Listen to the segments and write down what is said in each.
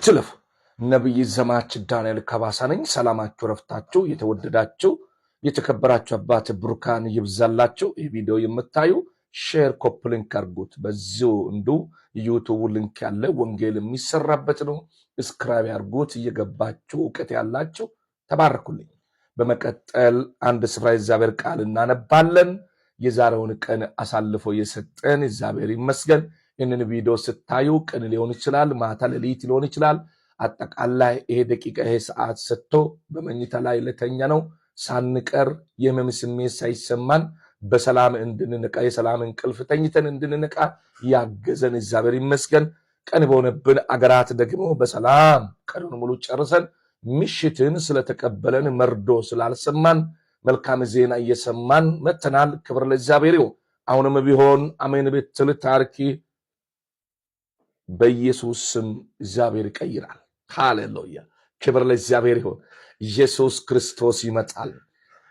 አትለፉ። ነብይ ዘማች ዳንኤል ከባሳ ነኝ። ሰላማችሁ ረፍታችሁ የተወደዳችሁ የተከበራችሁ አባት ብሩካን ይብዛላችሁ። ይህ ቪዲዮ የምታዩ ሼር ኮፕ ሊንክ አድርጉት። በዚሁ እንዱ ዩቲዩብ ሊንክ ያለ ወንጌል የሚሰራበት ነው። ስክራይብ አድርጉት። እየገባችሁ እውቀት ያላችሁ ተባረኩልኝ። በመቀጠል አንድ ስፍራ የእግዚአብሔር ቃል እናነባለን። የዛሬውን ቀን አሳልፎ የሰጠን እግዚአብሔር ይመስገን። ይህንን ቪዲዮ ስታዩ ቀን ሊሆን ይችላል፣ ማታ ሌሊት ሊሆን ይችላል። አጠቃላይ ይሄ ደቂቃ ይሄ ሰዓት ሰጥቶ በመኝታ ላይ ለተኛ ነው ሳንቀር የህመም ስሜት ሳይሰማን በሰላም እንድንነቃ የሰላም እንቅልፍ ተኝተን እንድንነቃ ያገዘን እግዚአብሔር ይመስገን። ቀን በሆነብን አገራት ደግሞ በሰላም ቀኑን ሙሉ ጨርሰን ምሽትን ስለተቀበለን መርዶ ስላልሰማን መልካም ዜና እየሰማን መተናል። ክብር ለእግዚአብሔር ይሁን። አሁንም ቢሆን አሜን ብትል ታሪክ በኢየሱስ ስም እግዚአብሔር ይቀይራል። ሃሌሉያ! ክብር ለእግዚአብሔር ይሁን። ኢየሱስ ክርስቶስ ይመጣል።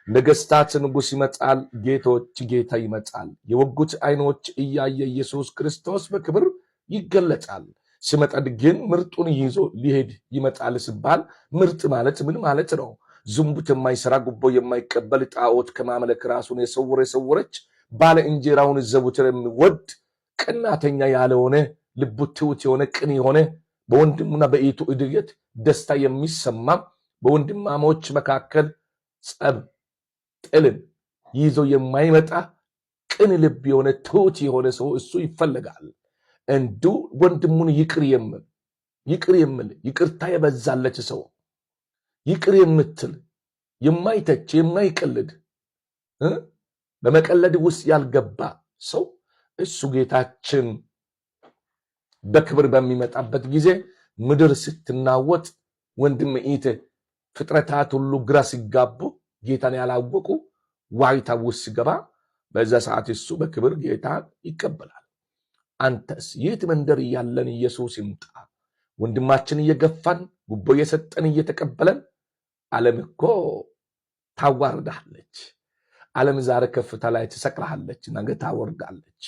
ነገስታት ንጉስ ይመጣል። ጌቶች ጌታ ይመጣል። የወጉት አይኖች እያየ ኢየሱስ ክርስቶስ በክብር ይገለጣል። ሲመጣ ግን ምርጡን ይዞ ሊሄድ ይመጣል ሲባል ምርጥ ማለት ምን ማለት ነው? ዝሙት የማይሰራ ጉቦ የማይቀበል ጣዖት ከማምለክ ራሱን የሰወረች ባለ እንጀራውን ዘቡትን የሚወድ ቀናተኛ ያልሆነ ልቡ ትሑት የሆነ ቅን የሆነ በወንድሙና በእህቱ እድገት ደስታ የሚሰማ በወንድማሞች መካከል ጸብ ጥልን ይዞ የማይመጣ ቅን ልብ የሆነ ትሑት የሆነ ሰው እሱ ይፈልጋል። እንዱ ወንድሙን ይቅር የሚል ይቅርታ የበዛለች ሰው ይቅር የምትል የማይተች የማይቀልድ በመቀለድ ውስጥ ያልገባ ሰው እሱ ጌታችን በክብር በሚመጣበት ጊዜ ምድር ስትናወጥ ወንድም ኢተ ፍጥረታት ሁሉ ግራ ሲጋቡ ጌታን ያላወቁ ዋይታ ውስጥ ሲገባ በዛ ሰዓት እሱ በክብር ጌታን ይቀበላል። አንተስ የት መንደር እያለን ኢየሱስ ይምጣ ወንድማችን እየገፋን ጉቦ እየሰጠን እየተቀበለን ዓለም እኮ ታዋርዳለች። ዓለም ዛሬ ከፍታ ላይ ትሰቅልሃለች፣ ነገ ታወርዳለች።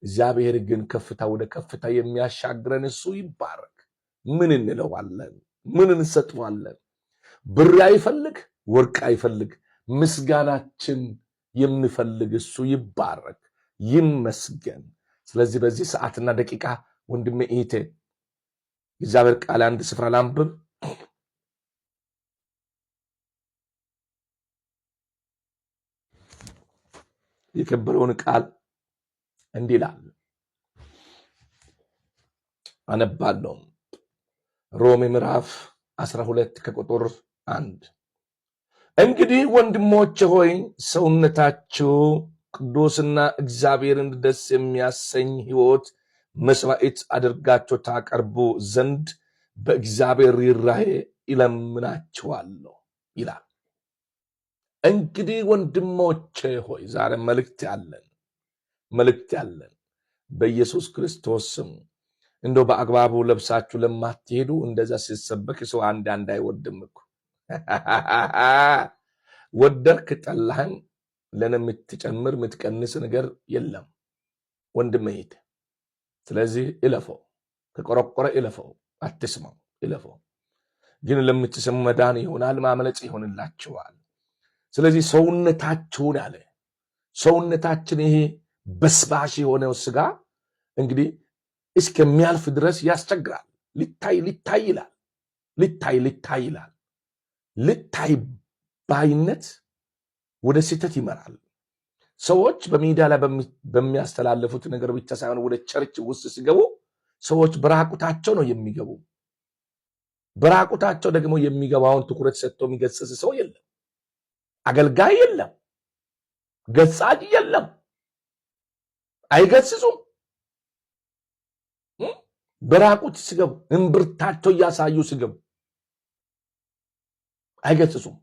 እግዚአብሔር ግን ከፍታ ወደ ከፍታ የሚያሻግረን እሱ ይባረክ። ምን እንለዋለን? ምን እንሰጠዋለን? ብር አይፈልግ፣ ወርቅ አይፈልግ፣ ምስጋናችን የሚፈልግ እሱ ይባረክ ይመስገን። ስለዚህ በዚህ ሰዓትና ደቂቃ ወንድሜ እህቴ እግዚአብሔር ቃል አንድ ስፍራ ላንብብ። የከበረውን ቃል እንዲህ ይላል፣ አነባለሁ። ሮሜ ምዕራፍ 12 ከቁጥር 1 እንግዲህ ወንድሞች ሆይ ሰውነታችሁ ቅዱስና እግዚአብሔርን ደስ የሚያሰኝ ሕይወት መስዋዕት አድርጋችሁ ታቀርቡ ዘንድ በእግዚአብሔር ርኅራኄ እለምናችኋለሁ ይላል። እንግዲህ ወንድሞቼ ሆይ ዛሬ መልእክት ያለን በኢየሱስ ክርስቶስ ስም እንደው በአግባቡ ለብሳችሁ ለማትሄዱ እንደዛ ሲሰበክ ሰው አንድ አይወድም እኮ ወደርክ ጠላህም ለነ የምትጨምር የምትቀንስ ነገር የለም ወንድሜ። ስለዚህ እለፈው፣ ከቆረቆረ እለፈው፣ አትስማው፣ እለፈው። ግን ለምትሰሙ መዳን ይሆናል፣ ማምለጥ ይሆንላችኋል። ስለዚህ ሰውነታችሁን አለ ሰውነታችን ይሄ በስባሽ የሆነው ስጋ እንግዲህ እስከሚያልፍ ድረስ ያስቸግራል። ልታይ ይላል። ልታይ ባይነት ወደ ስህተት ይመራል። ሰዎች በሚዲያ ላይ በሚያስተላልፉት ነገር ብቻ ሳይሆን ወደ ቸርች ውስጥ ሲገቡ ሰዎች በራቁታቸው ነው የሚገቡ። በራቁታቸው ደግሞ የሚገባውን ትኩረት ሰጥቶ የሚገስጽ ሰው የለም። አገልጋይ የለም፣ ገሳጭ የለም። አይገስጹም። በራቁት ሲገቡ እምብርታቸው እያሳዩ ሲገቡ አይገስጹም።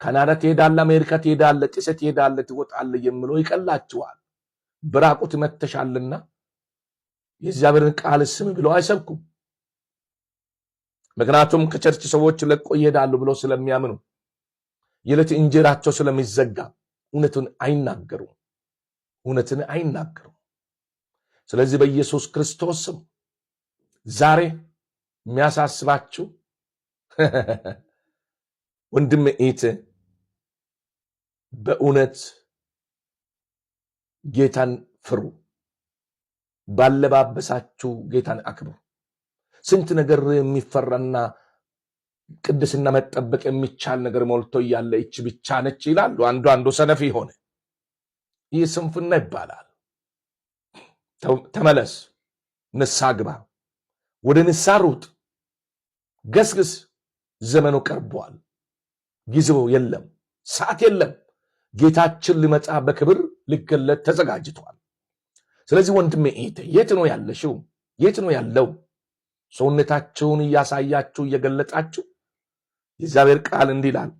ካናዳ ትሄዳለ፣ አሜሪካ ትሄዳለ፣ ጥሰት ትሄዳለ፣ ትወጣለ የሚለው ይቀላችኋል። በራቁት መተሻልና የእግዚአብሔርን ቃል ስም ብለው አይሰብኩም። ምክንያቱም ከቸርች ሰዎች ለቆ ይሄዳሉ ብለው ስለሚያምኑ የዕለት እንጀራቸው ስለሚዘጋ እውነትን አይናገሩም። ስለዚህ በኢየሱስ ክርስቶስ ስም ዛሬ የሚያሳስባችሁ ወንድም እህቴ በእውነት ጌታን ፍሩ። ባለባበሳችሁ ጌታን አክብሩ። ስንት ነገር የሚፈራና ቅድስና መጠበቅ የሚቻል ነገር ሞልቶ እያለ እቺ ብቻ ነች ይላሉ። አንዱ ሰነፍ ሆነ። ይህ ስንፍና ይባላል። ተመለስ፣ ንስሐ ግባ፣ ወደ ንስሐ ሩጥ፣ ገስግስ። ዘመኑ ቀርቧል። ጊዜው የለም፣ ሰዓት የለም። ጌታችን ሊመጣ በክብር ሊገለጥ ተዘጋጅቷል። ስለዚህ ወንድሜ እህቴ የት ነው ያለሽው? የት ነው ያለው? ሰውነታችሁን እያሳያችሁ እየገለጣችሁ የእግዚአብሔር ቃል እንዲህ ይላል፣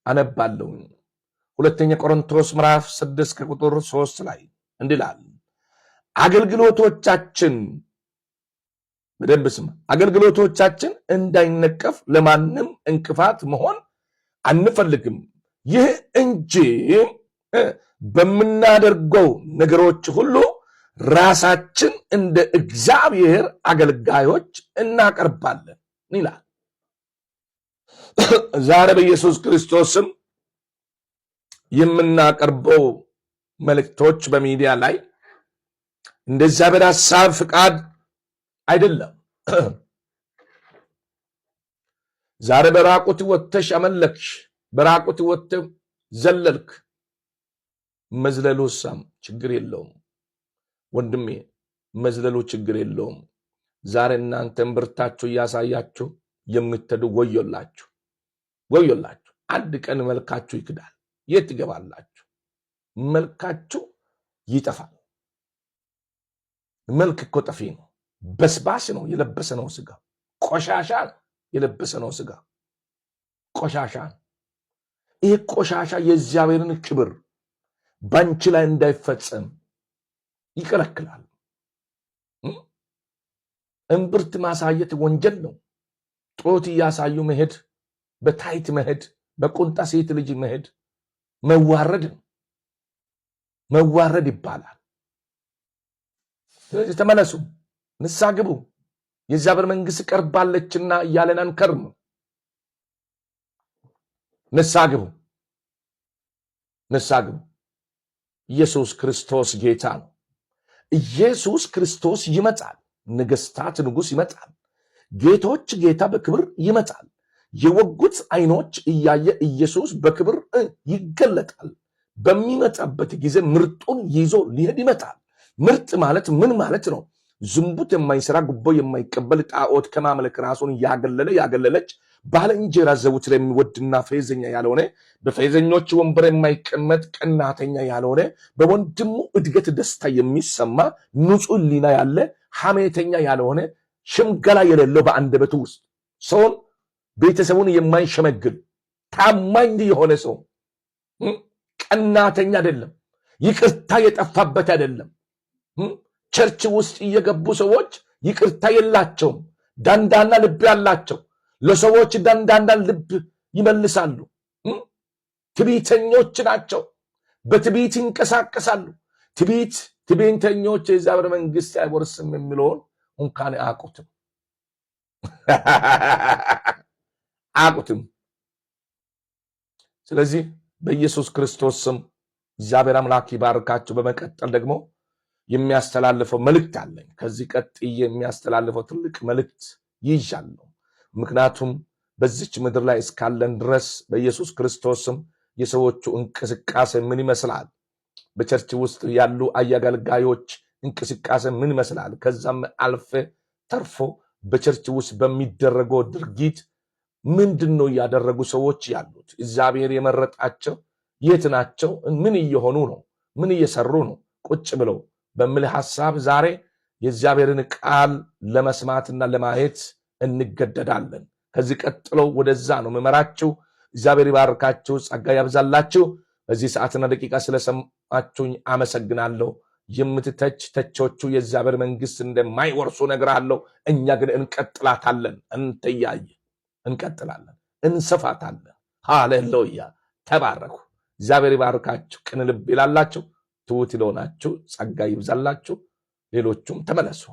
አነባለሁ። 2 ቆሮንቶስ ምዕራፍ 6 ከቁጥር 3 ላይ እንዲህ ይላል፣ አገልግሎቶቻችን በደንብ ስማ፣ አገልግሎቶቻችን እንዳይነቀፍ ለማንም እንቅፋት መሆን አንፈልግም። ይህ እንጂ በምናደርገው ነገሮች ሁሉ ራሳችን እንደ እግዚአብሔር አገልጋዮች እናቀርባለን ይላል። ዛሬ በኢየሱስ ክርስቶስም የምናቀርበው መልእክቶች በሚዲያ ላይ እንደ እግዚአብሔር ሐሳብ ፍቃድ አይደለም። ዛሬ በራቁት ወጥተሽ አመለክሽ፣ በራቁት ወጥተህ ዘለልክ፣ መዝለሉሳም ችግር የለውም ወንድሜ፣ መዝለሉ ችግር የለውም። ዛሬ እናንተም ብርታችሁ እያሳያችሁ የምትሄዱ ወዮላችሁ፣ ወዮላችሁ። አንድ ቀን መልካችሁ ይክዳል። የት ትገባላችሁ? መልካችሁ ይጠፋል። መልክ እኮ ጠፊ ነው። በስባስ ነው የለበሰ ነው ስጋ፣ ቆሻሻ የለበሰ ነው ስጋ፣ ቆሻሻ። ይህ ቆሻሻ የእግዚአብሔርን ክብር ባንቺ ላይ እንዳይፈጸም ይከለክላል። እምብርት ማሳየት ወንጀል ነው። ጦት እያሳዩ መሄድ፣ በታይት መሄድ፣ በቁንጣ ሴት ልጅ መሄድ መዋረድ ነው። መዋረድ ይባላል። ስለዚህ ተመለሱ፣ ንስሐ ግቡ። የእግዚአብሔር መንግሥት ቀርባለችና እያለን አንከርም። ንስሐ ግቡ፣ ንስሐ ግቡ። ኢየሱስ ክርስቶስ ጌታ ነው። ኢየሱስ ክርስቶስ ይመጣል። ነገስታት ንጉሥ ይመጣል። ጌቶች ጌታ በክብር ይመጣል። የወጉት አይኖች እያየ ኢየሱስ በክብር ይገለጣል። በሚመጣበት ጊዜ ምርጡን ይዞ ሊሄድ ይመጣል። ምርጥ ማለት ምን ማለት ነው? ዝንቡት የማይሰራ ጉቦ የማይቀበል ጣዖት ከማምለክ ራሱን ያገለለች ባልንጀራ ዘውትር የሚወድና ፌዘኛ ያልሆነ በፌዘኞች ወንበር የማይቀመጥ ቀናተኛ ያልሆነ በወንድሙ እድገት ደስታ የሚሰማ ንጹሕ ሕሊና ያለ ሐሜተኛ ያልሆነ ሽምገላ የሌለው በአንደበቱ ውስጥ ሰውን ቤተሰቡን የማይሸመግል ታማኝ የሆነ ሰው፣ ቀናተኛ አይደለም፣ ይቅርታ የጠፋበት አይደለም። ቸርች ውስጥ እየገቡ ሰዎች ይቅርታ የላቸውም። ዳንዳና ልብ ያላቸው ለሰዎች ዳንዳና ልብ ይመልሳሉ። ትዕቢተኞች ናቸው። በትዕቢት ይንቀሳቀሳሉ። ትዕቢተኞች የእግዚአብሔር መንግሥት አይወርስም የሚለውን እንኳን አያውቁትም አያውቁትም። ስለዚህ በኢየሱስ ክርስቶስ ስም እግዚአብሔር አምላክ ይባርካችሁ። በመቀጠል ደግሞ የሚያስተላልፈው መልእክት አለኝ። ከዚህ ቀጥዬ የሚያስተላልፈው ትልቅ መልእክት ይዣለሁ። ምክንያቱም በዚች ምድር ላይ እስካለን ድረስ በኢየሱስ ክርስቶስም የሰዎቹ እንቅስቃሴ ምን ይመስላል? በቸርች ውስጥ ያሉ አገልጋዮች እንቅስቃሴ ምን ይመስላል? ከዛም አልፈ ተርፎ በቸርች ውስጥ በሚደረገው ድርጊት ምንድነው ያደረጉ ሰዎች ያሉት? እግዚአብሔር የመረጣቸው የት ናቸው? ምን እየሆኑ ነው? ምን እየሰሩ ነው? ቁጭ ብለው በሚል ሐሳብ ዛሬ የእግዚአብሔርን ቃል ለመስማትና ለማየት እንገደዳለን። ከዚህ ቀጥሎ ወደዛ ነው መመራችሁ። እግዚአብሔር ይባርካችሁ፣ ጸጋ ያብዛላችሁ። በዚህ ሰዓትና ደቂቃ ስለሰማችሁኝ አመሰግናለሁ። ተቾቹ የእግዚአብሔር መንግሥት እንደማይወርሱ እነግራለሁ። እኛ ግን እንቀጥላታለን። እንተያየ እንቀጥላለን፣ እንሰፋታለን። ሃሌሉያ! ተባረኩ። እግዚአብሔር ይባርካችሁ። ቅን ልብ ይላላችሁ፣ ትሑት ለሆናችሁ ጸጋ ይብዛላችሁ። ሌሎቹም ተመለሱ።